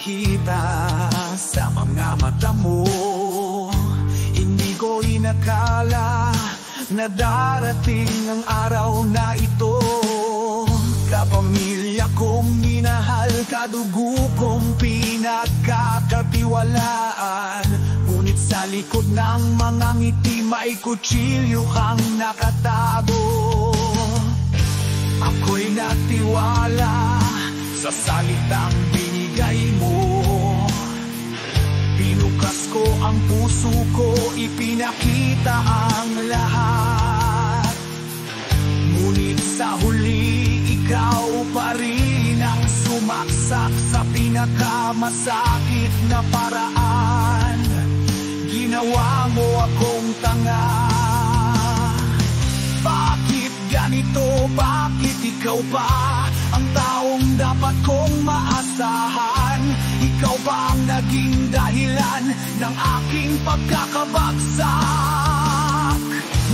nakita sa mga mata mo. Hindi ko inakala na darating ang araw na ito. Kapamilya kong minahal, kadugo kong pinagkakatiwalaan. Ngunit sa likod ng mga ngiti may kutsilyo kang nakatago. Ako'y natiwala sa salitang binigay mo. Pinukas ko ang puso ko, ipinakita ang lahat. Ngunit sa huli, ikaw pa rin ang sumaksak sa pinakamasakit na paraan. Ginawa mo akong tanga. Bakit ganito? Bakit ikaw ba ang taong dapat kong maasahan? Ikaw ba ang naging dahilan ng aking pagkakabagsak?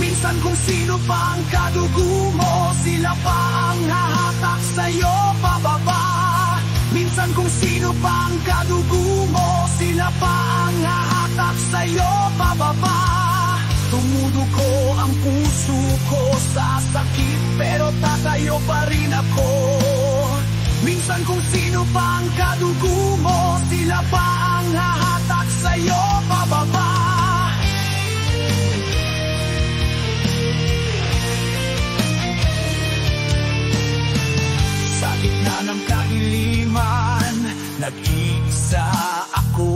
Minsan kung sino pa ang kadugo mo, sila pa ang hahatak sa'yo pababa. Minsan kung sino pa ang kadugo mo, sila pa ang hahatak sa'yo pababa. Tumudugo ang puso ko sa sakit, pero tatayo pa rin ako. Minsan kung sino pa ang kadugo mo, sila pa ang hahatak sa'yo pababa. Sa gitna ng kailiman, nag-iisa ako.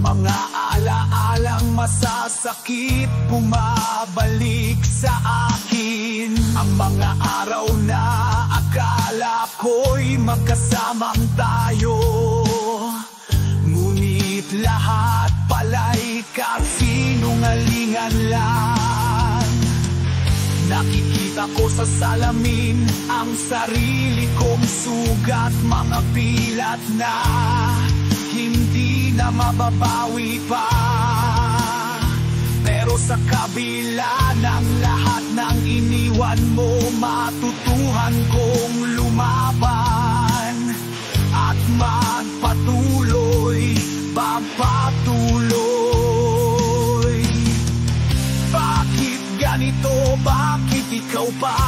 Mga alaalang masasakit bumabalik sa akin. Ang mga araw na akala ko'y magkasamang tayo, ngunit lahat pala'y kasinungalingan lang. Nakikita ko sa salamin ang sarili kong sugat, mga pilat na hindi na mababawi pa. Pero sa kabila ng lahat ng iniwan mo, matutuhan kong lumaban at magpatuloy, pagpatuloy. Bakit ganito? Bakit ikaw pa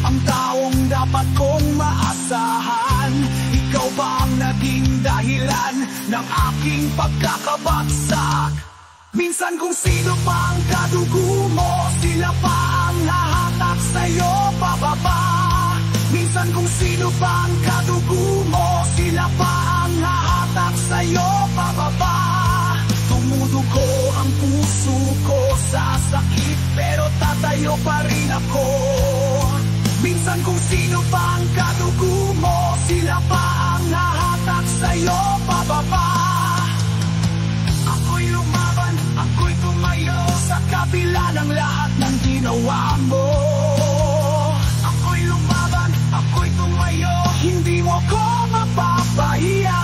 ang taong dapat kong maasahan? Ikaw ba ang naging dahilan ng aking pagkakabagsak? Minsan kung sino pa ang kadugo mo, sila pa ang hahatak sa'yo pababa. Minsan kung sino pa ang kadugo mo, sila pa ang hahatak sa'yo pababa. Tumudugo ang puso ko sa sakit, pero tatayo pa rin ako. Minsan kung sino pa ang kadugo mo, sila pa ang hahatak sa'yo pababa. Ako'y lumaban, ako'y tumayo sa kabila ng lahat ng ginawa mo. Ako'y lumaban, ako'y tumayo, hindi mo ko mapapahiya.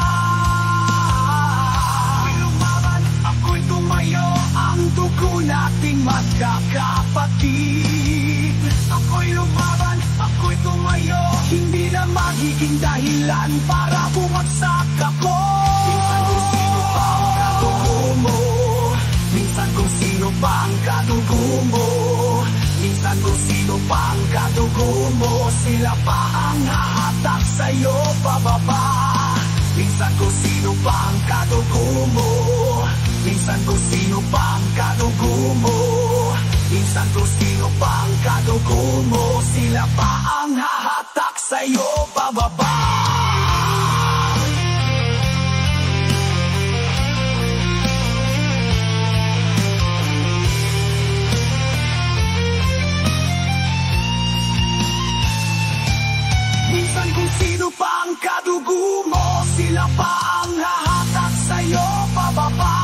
Ako'y lumaban, ako'y tumayo, ang dugo nating magkakapatid. Ako'y lumaban, ako'y tumayo, hindi na magiging dahilan para bumagsak ako. Minsan kung sino pa ang kadugo mo, minsan kung sino pa ang kadugo mo, minsan kung sino pa ang kadugo mo, sila pa ang hahatak sa'yo pababa. Minsan kung sino pa ang kadugo mo, minsan kung sino pa ang kadugo mo, minsan kung sino pa ang kadugo mo, sila pa ang hahatak sa'yo pababa. Minsan kung sino pa ang kadugo mo, sila pa ang hahatak sa'yo pababa.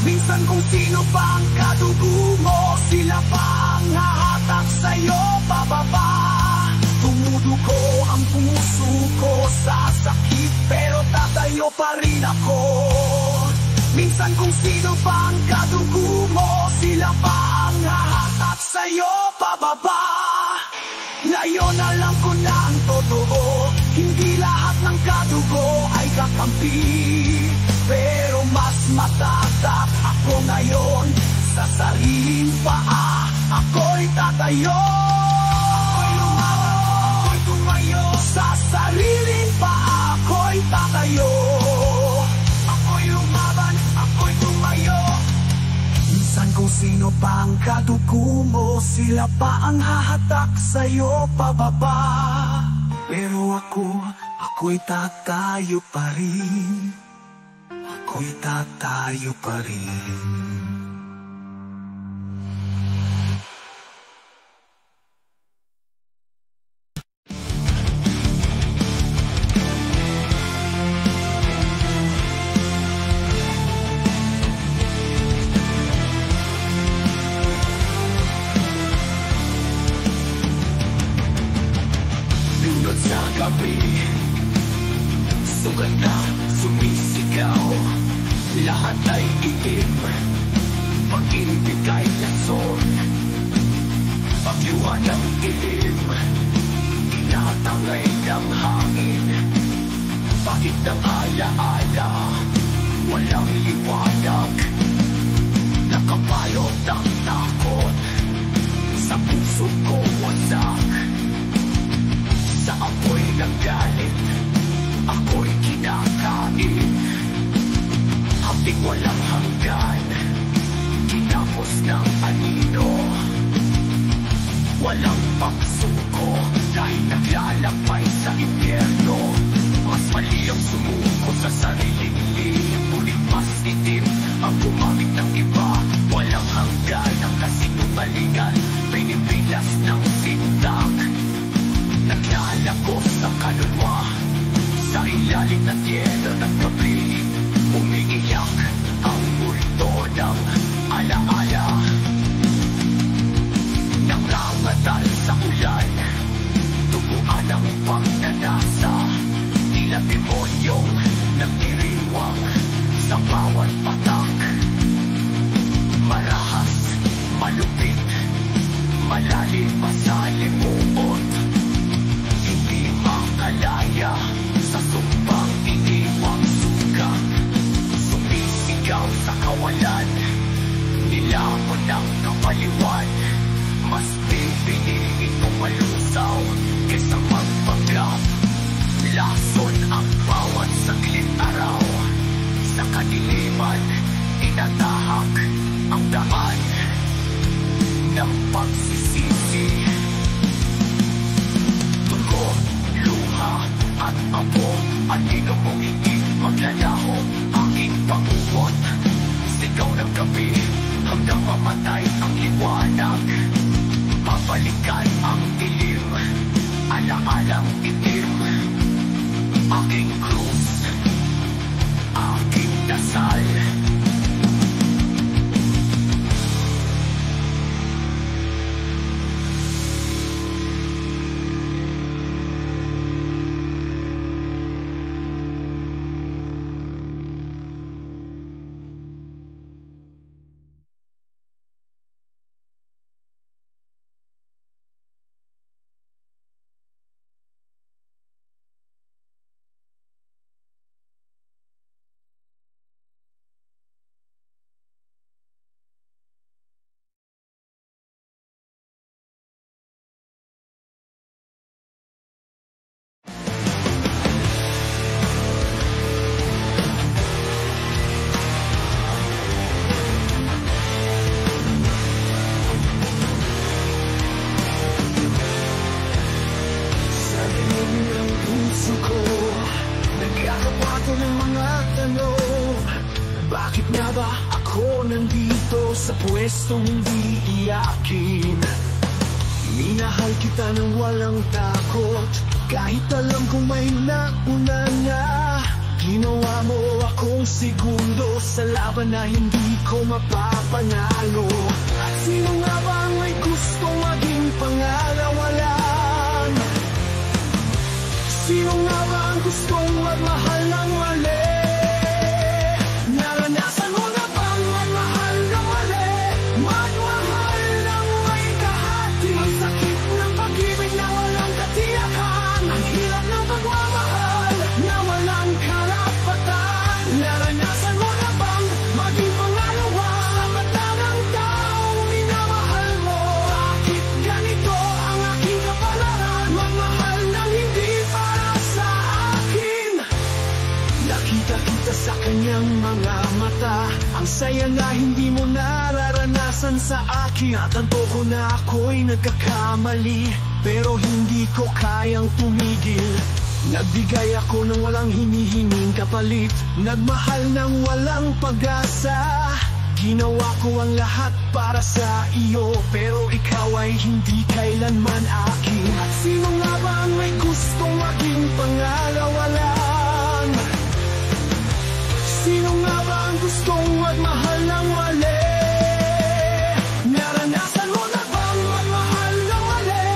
Minsan kung sino pa ang kadugo mo, sila pa ang hahatak sa'yo pababa. Tumudugo ang puso ko sa sakit, pero tatayo pa rin ako. Minsan kung sino pa ang kadugo mo, sila pa ang hahatak sa'yo pababa. Ngayon alam ko na ang totoo, hindi lahat ng kadugo dugo ay kakampi, pero mas matatak ako ngayon. Sa sariling paa ako'y tatayo. Ako'y lumaban, ako'y tumayo. Sa sariling paa ako'y tatayo. Ako'y lumaban, ako'y tumayo. Minsan kung sino pa ang kadugo mo, sila pa ang hahatak sa'yo pababa. Pero ako'y tatayo pa rin. Ako'y tatayo pa rin. Sa gabi, sugat na sumisigaw, lahat ay itim, pag-ibig ay lason, pagyuan ng ilim, tinatangay ng hangin, bakit ng alaala, walang liwanag, nakabalot ng takot, sa puso ko wasak. Sa apoy ng galit, ako'y kinakain. Hapik walang hanggan, kinapos ng anino. Walang pagsuko, dahil naglalakbay sa impyerno. Mas mali ang sumuko sa sariling lilim, ngunit mas itim ang gumamit ng iba. Walang hanggan ang kasinungalingan, pinipilas ng sintang. Naglalako sa kaluluwa, sa ilalim ng yelo ng gabi, umiiyak ang multo ng alaala. Nangangatal sa ulan, tumuan ang pagnanasa, tila demonyong nagdiriwang sa bawat patak. Marahas, malupit, malalim pa sa limuot, alaya sa sumpang iniwang sugat, sumisigaw sa kawalan, nilamon ng kapaliwan. Mas pipiliin mong malusaw kesa magpanggap. Lason ang bawat saglit araw, sa kadiliman inatahak ang daan ng pagsisisi. At apo, anino mong hindi maglalaho, aking panguwot. Sigaw ng gabi, hanggang mamatay ang liwanag. Babalikan ang dilim, alaalang itim. Aking krus, aking dasal. Sa pwestong di iyakin, minahal kita ng walang takot, kahit alam kong may nauna na. Ginawa mo akong segundo sa laban na hindi ko mapapanalo. At sino nga ba ang may gustong maging pangalawalan? Sino nga ba ang gustong magmahal ng mali? Naranasan mo na bang magmahal ng mali? Magmahal ng may kahati? Ang sakit ng pag-ibig na walang katiyakan, ang hirap ng pagmamahal na walang Ang saya na hindi mo nararanasan sa akin. Natanto ko na ako'y nagkakamali, pero hindi ko kayang tumigil. Nagbigay ako ng walang hinihinging kapalit, nagmahal ng walang pag-asa. Ginawa ko ang lahat para sa iyo, pero ikaw ay hindi kailanman akin. At sino nga ba ang may gustong maging pangalawa lang? Sino nga ba ang gustong magmahal ng mali? Naranasan mo na bang magmahal ng mali?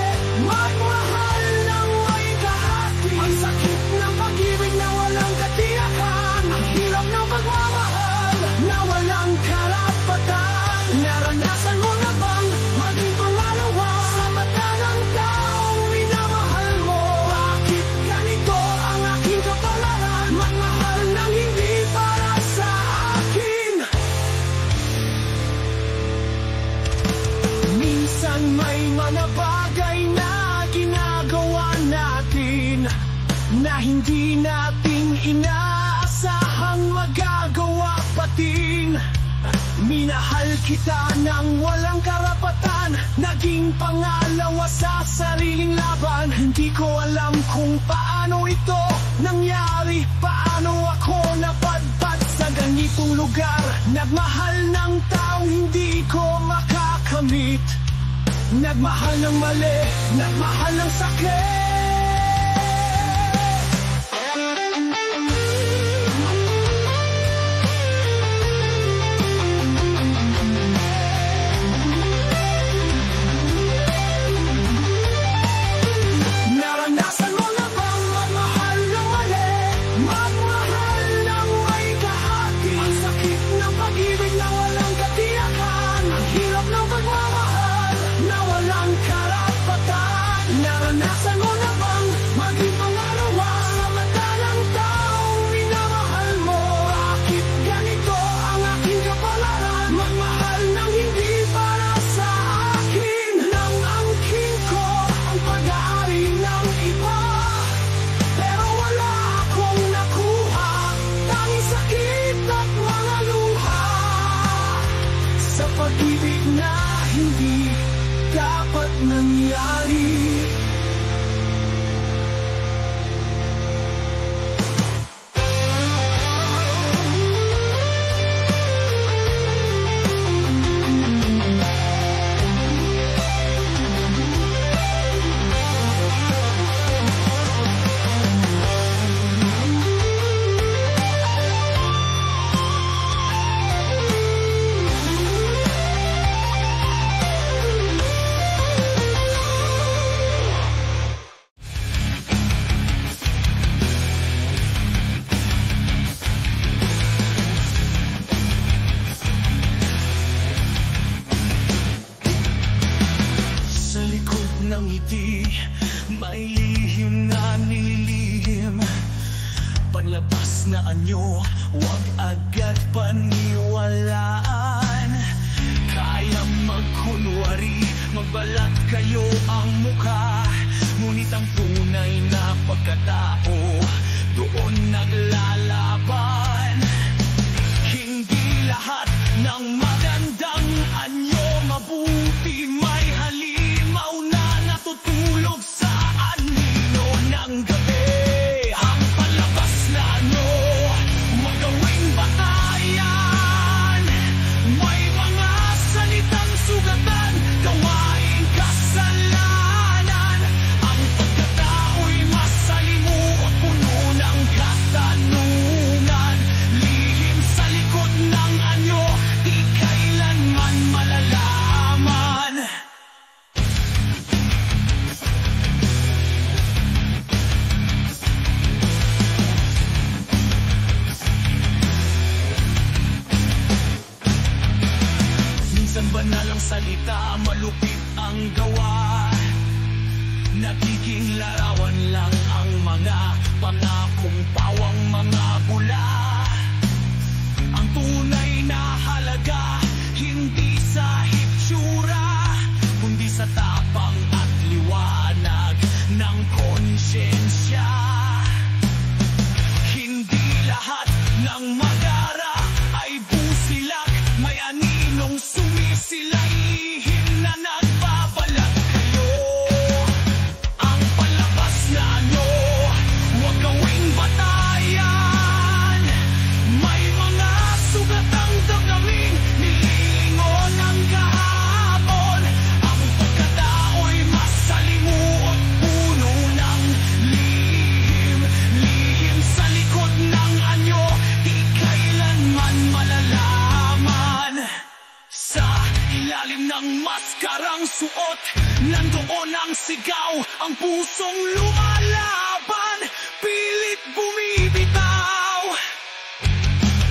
Magmahal ng may kahati? Ang sakit ng pag-ibig na walang katiyakan, ang hirap ng pagmamahal na walang karapatan. Naranasan mo na bang maging pangalawa sa mata ng taong minamahal mo? Bakit ganito ang aking kapalaran? Magmahal ng hindi para sa akin. Minsan may mga bagay na ginagawa natin na hindi natin inaasahang magagawa patin. Minahal kita ng walang karapatan, naging pangalawa sa sariling laban. Hindi ko alam kung paano ito nangyari, paano ako napadpad sa ganitong lugar. Nagmahal ng taong hindi ko makakamit, nagmahal ng mali, nagmahal ng sakit. Naranasan mo na bang magmahal ng mali? Magmahal ng may kahati? Ang sakit ng pag-ibig na walang katiyakan, ang hirap ng pagmamahal na walang karapatan. Naranasan mo na bang maging pangalawa sa mata ng taong minamahal mo? Bakit ganito ang aking kapalaran? Magmahal ng hindi para sa akin. Nang angkin ko ang pag-aari ng iba, pero wala akong nakuha, tanging sakit at mga luha sa pag-ibig na hindi dapat nangyari. Sa likod ng ngiti, may lihim na nililihim. Panlabas na anyo, huwag agad paniwalaan. Kaya magkunwari, magbalat kayo ang mukha, ngunit ang tunay na pagkatao doon naglalaban. Hindi lahat ng magandang anyo mabuti, may halimaw na natutulog sa anino ng gabi. Ang palabas na anyo, huwag gawing batayan. May mga salitang sugatan, gawaing kasalanan. Ang pagkatao'y masalimuot, puno ng katanungan. Lihim sa likod ng anyo, di kailanman malalaman. Minsan banal ang salita, malupit ang gawa. Nagiging larawan lang ang mga pangakong pawang mga bula. Ang tunay na halaga, hindi sa hitsura, kundi sa tapang at liwanag ng konsyensya. Hindi lahat ng magara ay busila. naroon ang sigaw, ang pusong lumalaban, pilit bumibitaw.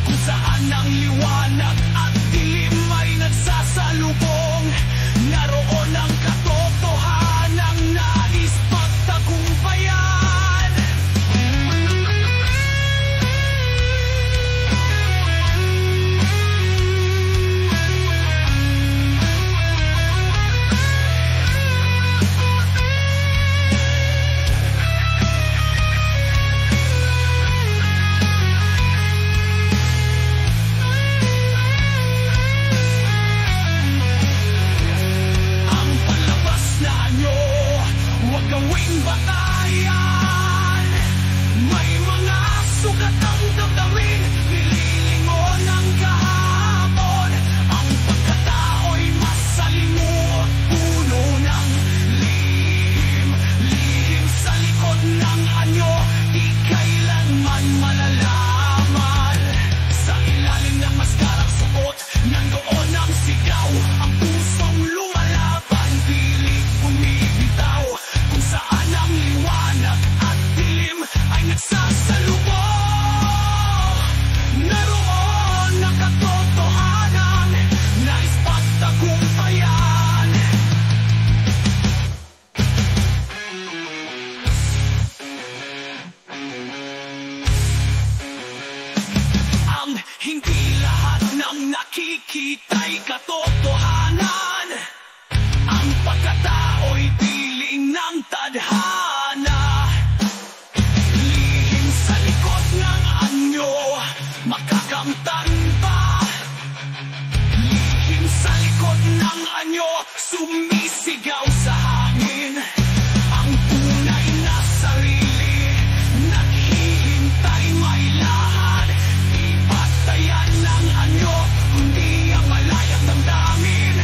Kung saan ang liwanag at dilim ay nagsasalubong, naroon ang katotohanang nais pagtagumpayan. Gawing batayan, may mga sugat ang damdamin, nililingon ang kahapon. Ang pagkatao'y masalimuot, puno ng lihim, lihim sa likod ng anyo, di kailanman malalaman. Sa ilalim ng maskarang suot, nandoon ang sigaw, ang pusong lumalaban, pilit bumibitaw. Kung saan ang liwanag at dilim ay nagsasalubong, naroon ang katotohanan, nais pagtagumpayan. Ang hindi lahat ng nakikita'y katotohanan, ang pagkatao'y piling ng tadhana. Lihim sa likod ng anyo, makakamtan pa. Lihim sa likod ng anyo, sumisigaw sa hangin. Ang tunay na sarili, naghihintay may lahat. Di patayan ng anyo, kundi ang malayang damdamin.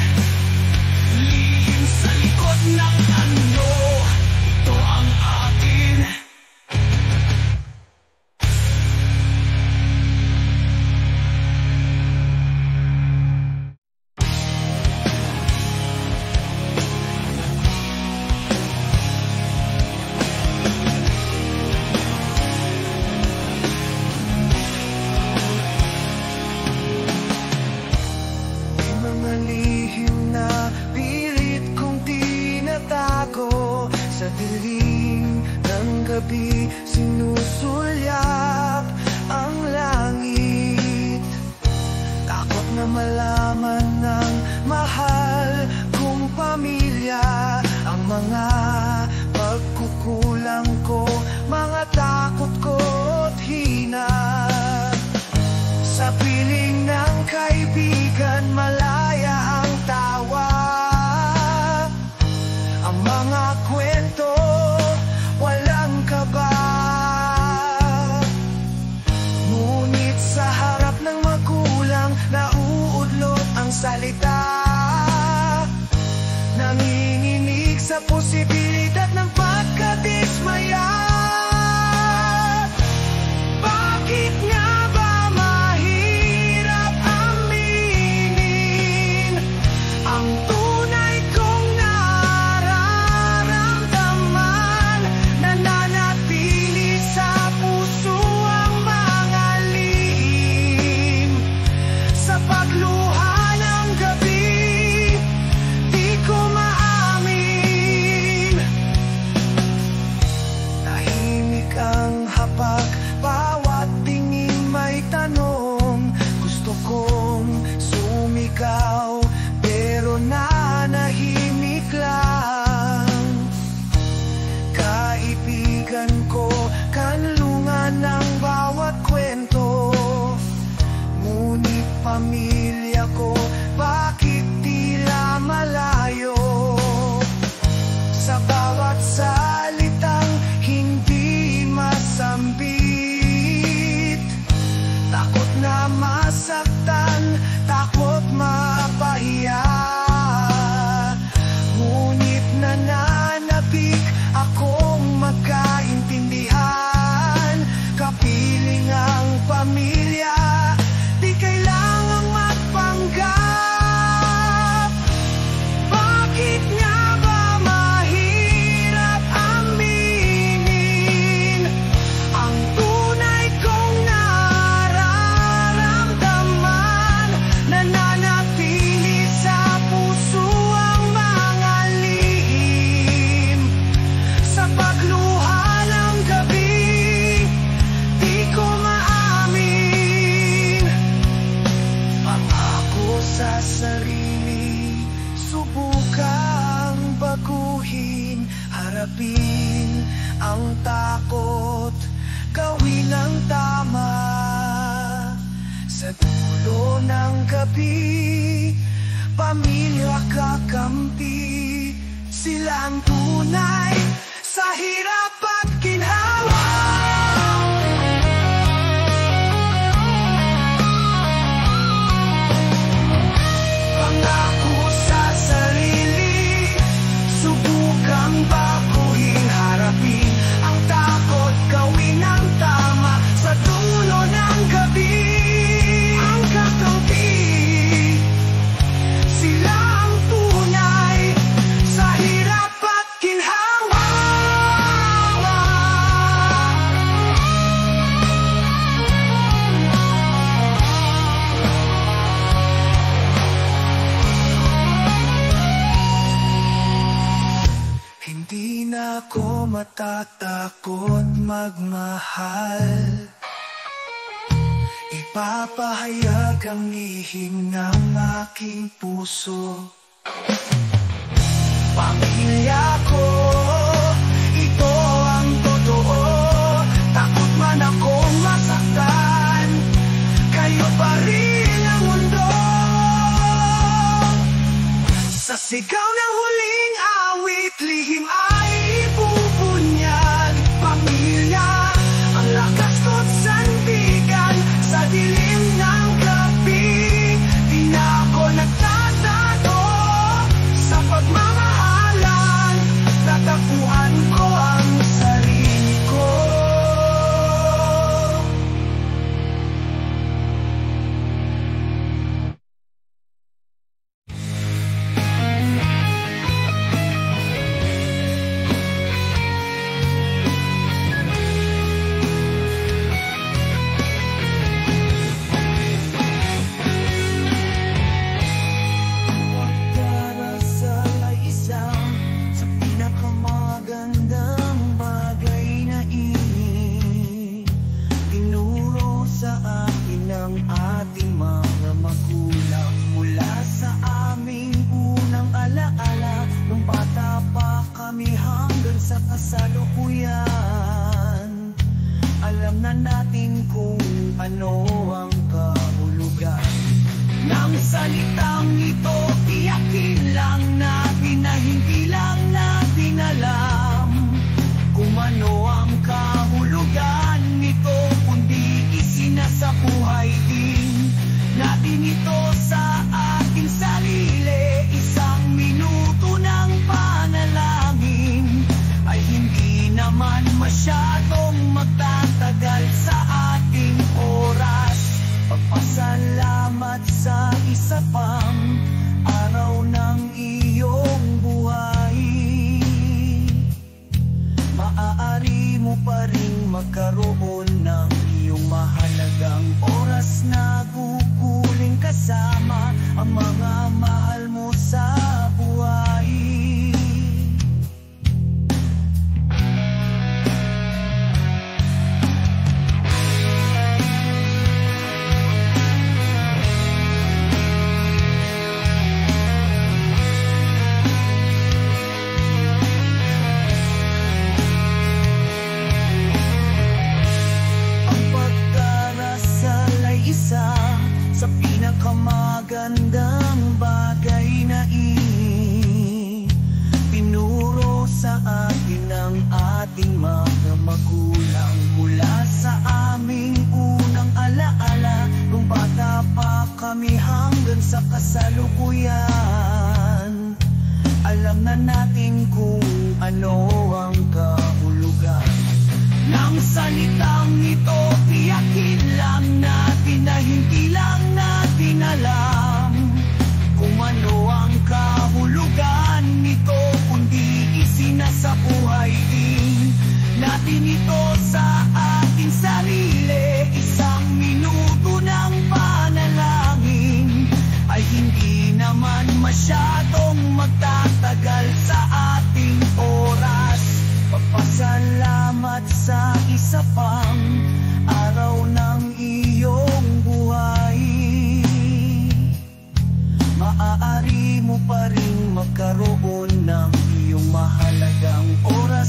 Lihim sa likod ng anyo, ito ang akin. May mga lihim na pilit kong tinatago, sa dilim ng gabi sinusulyap ang langit. Takot na malaman ng mahal kong pamilya ang mga pagkukulang ko, mga takot ko't hina. Sa piling ng kaibigan, malaya ang tawa. Ang mga kwento, walang kaba. Ngunit sa harap ng magulang, nauudlot ang salita. Nanginginig sa posibilidad ng pagkadismaya. Bakit nga ba mahirap aminin ang tunay kong nararamdaman? Nananatili sa puso ang mga lihim. Sa pagluha ng gabi, di ko maamin. harapin ang takot, gawin ang tama. Sa dulo ng gabi, pamilya kakampi, sila ang tunay sa hirap at ginhawa. Pangako sa sarili, subukang baguhin, harapin ang takot, gawin ang tama. Sa dulo ng gabi, ang kakampi, sila ang tunay sa hirap at ginhawa. Hindi na ako matatakot magmahal, ipapahayag ang lihim ng aking puso. Pamilya ko, ito ang totoo. Takot man akong masaktan, kayo pa rin ang mundo. Sa sigaw ng huling awit, lihim ay ipupunyag. Pamilya, ang lakas ko't sandigan. Sa dilim ng gabi, di na ako nagtatago. Sa pagmamahalan, tatapuan ko ang sarili ko. Pagdarasal ay isang sa pinakamagandang bagay na tinuro sa akin ng ating mga magulang. Mula sa aming unang alaala, nung bata pa kami hanggang sa kasalukuyan, alam na natin kung ano ang kahulugan ng salitang ito. Tiyakin lang natin na hindi lang natin alam kung ano ang kahulugan nito, kundi isinasabuhay din natin ito sa ating sarili. Isang minuto ng panalangin ay hindi naman masyadong magtatagal sa ating oras. Pagpasalamat sa isa pang araw ng iyong buhay, maaari mo pa rin magkaroon ng iyong mahalagang oras na guguling kasama ang mga mahal mo sa buhay. Isa sa pinakamagandang bagay na tinuro sa atin ng ating mga magulang. Mula sa aming unang alaala, nung bata pa kami hanggang sa kasalukuyan, alam na natin kung ano ang kahulugan ng salitang ito. Tiyakin lang natin na hindi lang natin alam kung ano ang kahulugan nito, kundi isinasabuhay din natin ito sa ating sarili. Isang minuto ng panalangin ay hindi naman masyadong magtatagal sa ating oras. Pagpasalamat sa isa pang araw ng iyong buhay, maaari mo pa rin magkaroon ng iyong mahalagang oras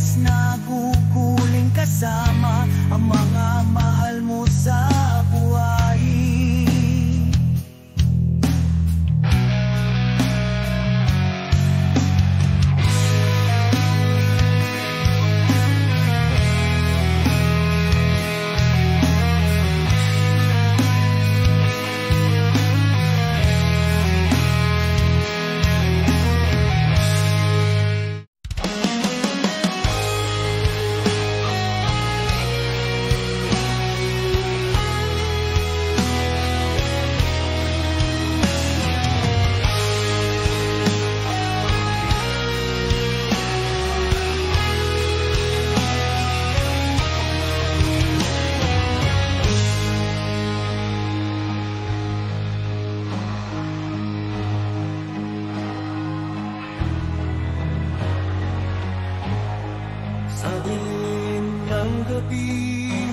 Sa dilim ng gabi,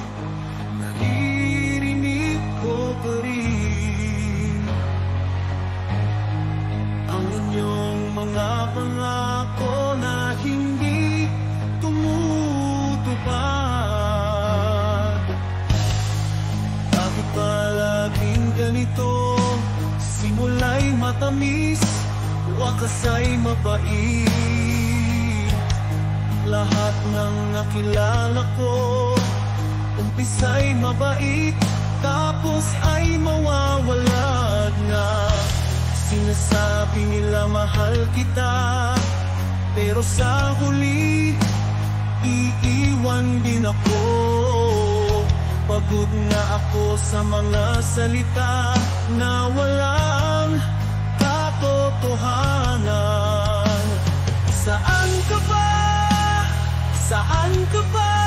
naririnig ko pa rin ang inyong mga pangako na hindi tumutupad. Bakit palaging ganito? Simula'y matamis, wakas ay mapait. Lahat ng nakilala ko, umpisa'y mabait, tapos ay mawawala na. Sinasabi nila mahal kita, pero sa huli, iiwan din ako. Pagod na ako sa mga salita na walang katotohanan. Saan ka ba? Saan ka ba?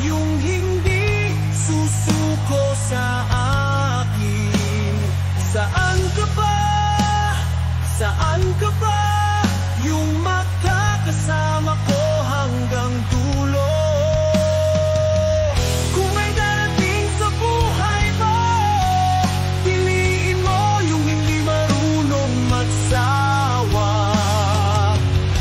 Yung hindi susuko sa akin. Saan ka ba? Saan ka ba? Yung magkakasama ko hanggang dulo. Kung may darating sa buhay mo, piliin mo yung hindi marunong magsawa.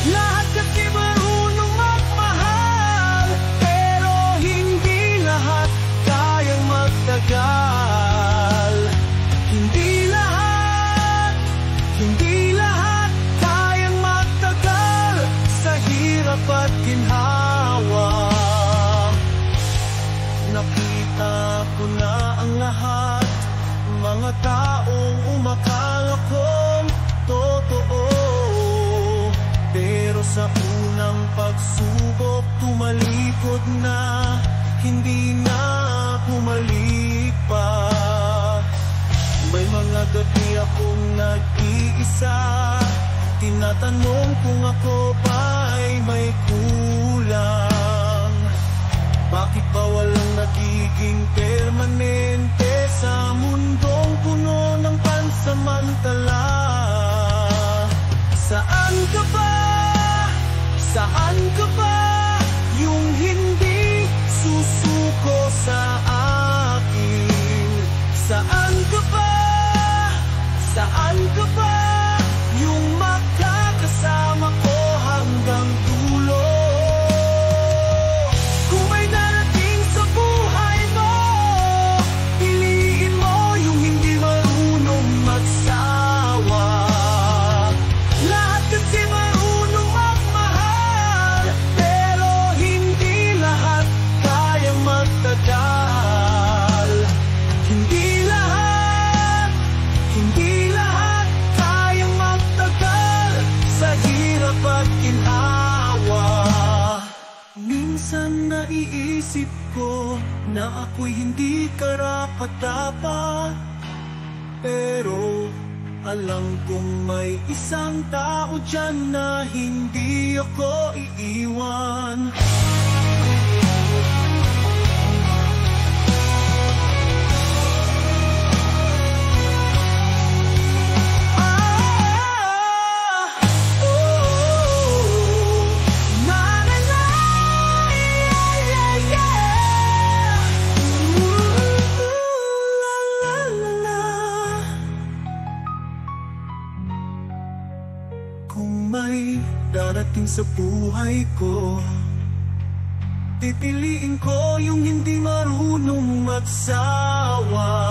Lahat kasi marunong magmahal, pero hindi lahat kayang magtagal. Hindi lahat kayang magtagal sa hirap at ginhawa. Nakita ko na ang lahat, mga taong umakala kong totoo. Pero sa unang pagsubok, tumalikod na, hindi na bumalik pa. May mga gabi akong nag-iisa, tinatanong kung ako ba'y may kulang. Bakit ba walang nagiging permanente sa mundong puno ng pansamantala? Saan ka ba? Saan ka ba? Yung hindi susuko sa akin. Saan ka ba? Saan ka ba? Yung magkakasama ko hanggang dulo. Kung may darating sa buhay mo, piliin mo yung hindi marunong magsawa. Lahat kasi marunong magmahal, pero hindi lahat kayang magtagal. Hindi lahat kayang magtagal sa hirap at ginhawa. Minsan naiisip ko na ako'y hindi karapat-dapat, pero alam kong may isang tao dyan na hindi ako iiwan. Kung may darating sa buhay ko, pipiliin ko yung hindi marunong magsawa.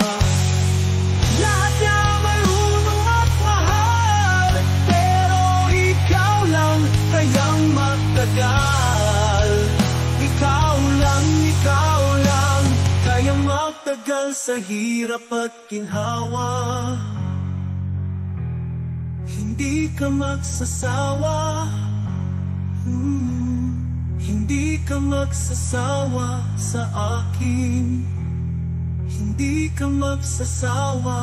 Lahat na marunong magmahal, pero ikaw lang kayang magtagal. Ikaw lang kayang magtagal sa hirap at ginhawa. Hindi ka magsasawa, hindi ka magsasawa sa akin. Hindi ka magsasawa.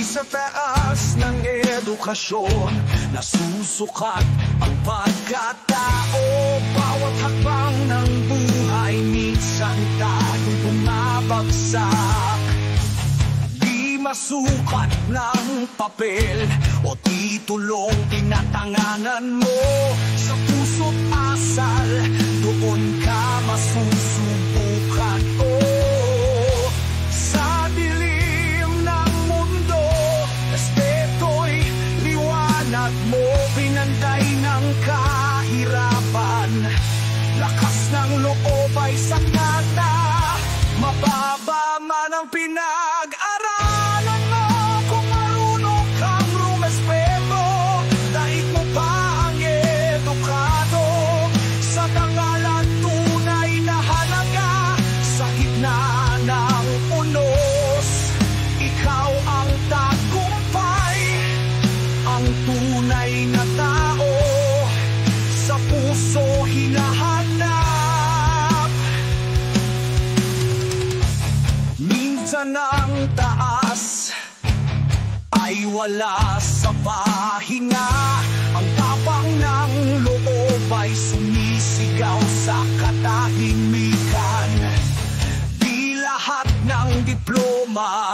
Sa taas ng edukasyon, nasusukat ang pagkatao. Bawat hakbang ng buhay minsan tayong bumabagsak. Di masukat ng papel o titulong tinatanganan mo. Sa puso't asal, doon ka masusubukan. Sa dilim ng mundo, respeto'y liwanag mo. Pinanday ng kahirapan, lakas ng loob ay sakata. Mababa man ang pinag-aralan mo, kung marunong kang rumespeto, daig mo pa ang edukado. Sa tangalan tunay na halaga, sa gitna ng unos, ikaw ang tagumpay, ang tunay na tao, sa puso hinahanap. Minsan ang taas ay wala sa pahinga, ang tapang ng loob ay sumisigaw sa katahimikan. Di lahat ng diploma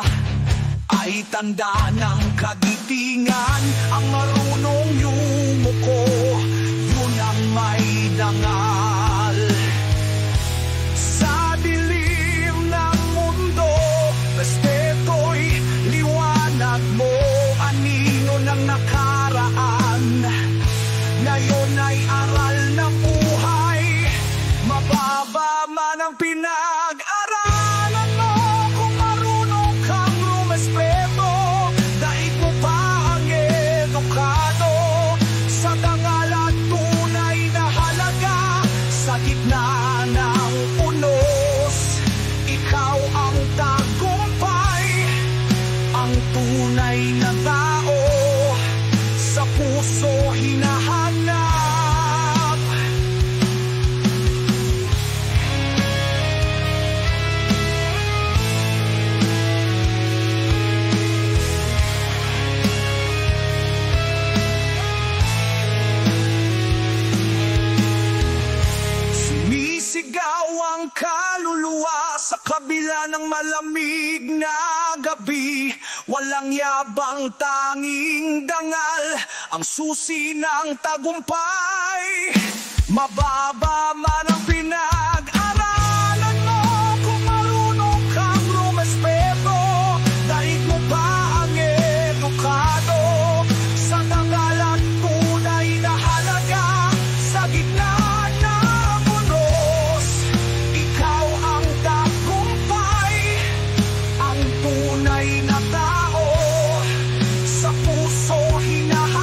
ay tanda ng kagitingan, ang marunong yumuko, yun ang may dangal. Sa dilim ng mundo, respeto'y liwanag mo. Anino ng nakaraan, ngayon ay aral ng buhay. Mababa man ang pinag-aralan mo, kung marunong kang rumespeto, daig mo pa ang edukado. Sa dangalan tunay na halaga, sa gitna ng unos, ikaw ang tagumpay, ang tunay na tao, sa puso hinahanap. Sumisigaw ang kaluluwa sa kabila ng malamig na gabi. Walang yabang, tanging dangal, ang susi ng tagumpay. Mababa man ang pinag-aralan mo, kung marunong kang rumespeto, daig mo pa ang edukado. Sa dangalan tunay na halaga, sa gitna ng unos, ikaw ang tagumpay, ang tunay na tao, sa puso hinahanap.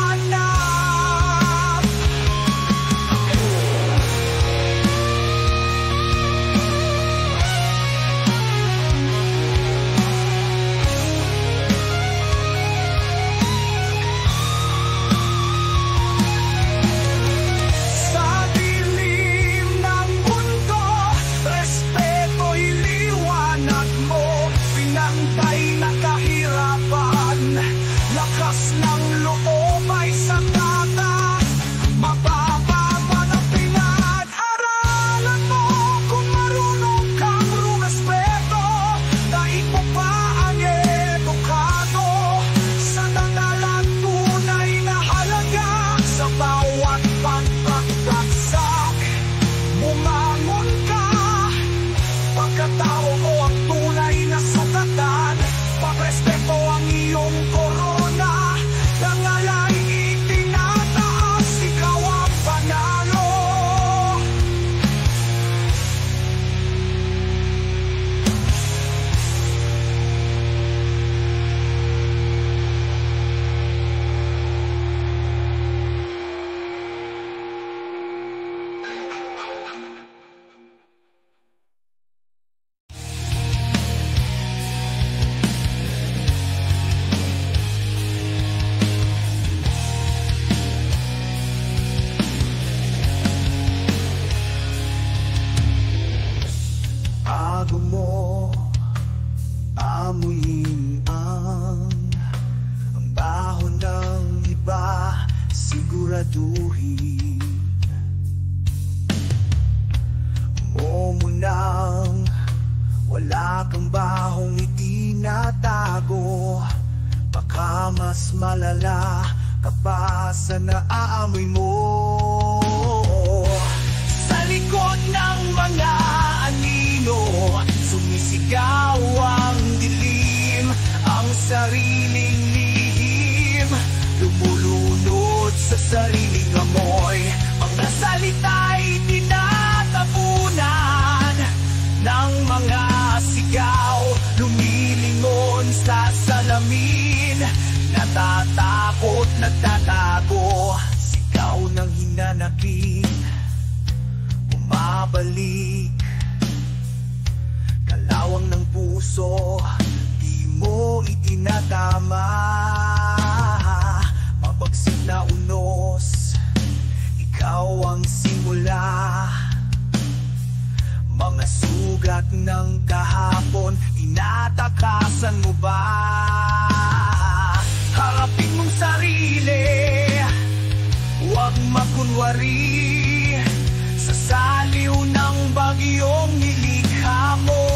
mas malala ka pa sa naaamoy mo. Sa likod ng mga anino, sumisigaw ang dilim, ang sariling lihim, lumulunod sa sariling amoy. Mga salita'y tinatapunan ng mga sigaw, lumilingon sa salamin, natatakot, nagtatago. Sigaw ng hinanakit, bumabalik, kalawang ng puso, di mo itinatama. Mabagsik na unos, ikaw ang simula. Mga sugat ng kahapon, tinatakasan mo ba? Harapin mong sarili, huwag makunwari sa saliw ng bagyong nilikha mo.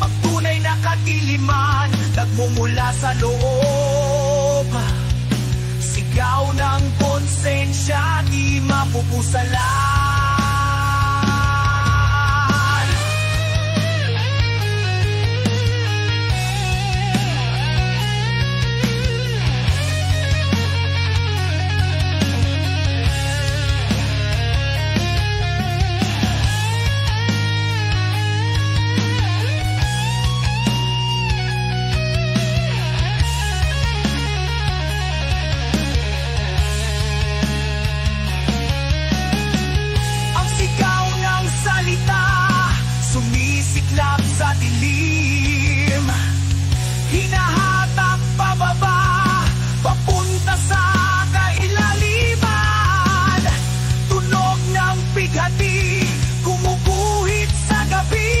Ang tunay na kadiliman, nagmumula sa loob. Sigaw ng konsensya, di mapupusalan. Sumisiklab sa dilim, hinahatak pababa, papunta sa kailaliman. Tunog ng bighati, gumuguhit sa gabi.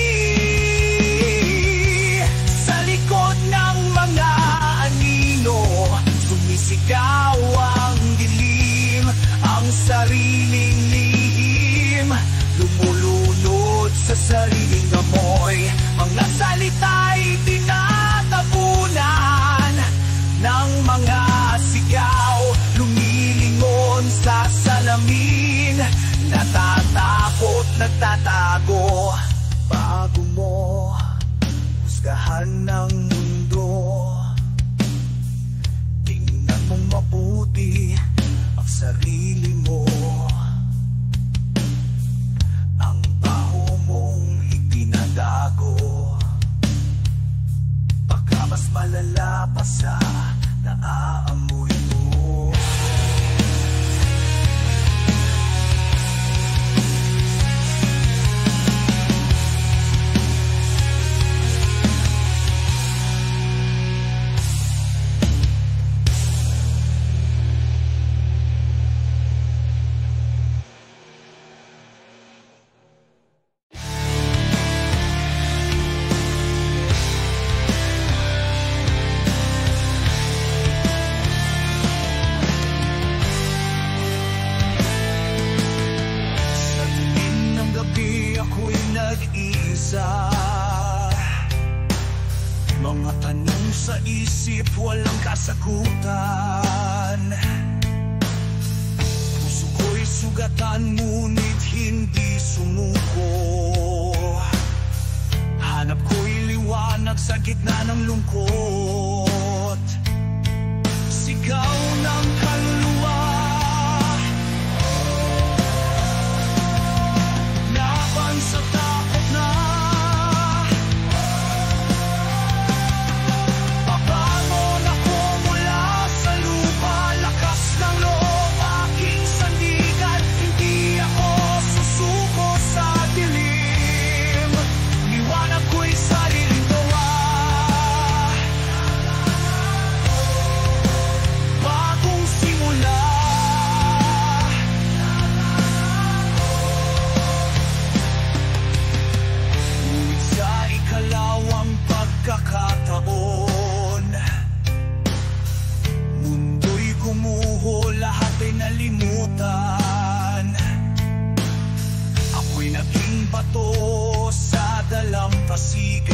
Sa likod ng mga anino, sumisigaw ang dilim, ang sariling lihim, lumulunod sa sariling amoy. Mga salita'y tinatapunan ng mga sigaw, lumilingon sa salamin, natatakot, nagtatago. Bago mo husgahan ng mundo, tingnan mong mabuti ang sarili mo. Baka mas malala pa sa naaamoy mo. Mga tanong sa isip, walang kasagutan. Puso ko'y sugatan, ngunit hindi sumuko. Hanap ko'y liwanag sa gitna ng lungkot. Sigaw ng kaluluwa, laban sa takot na. Bato sa dalampasigan,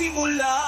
simula.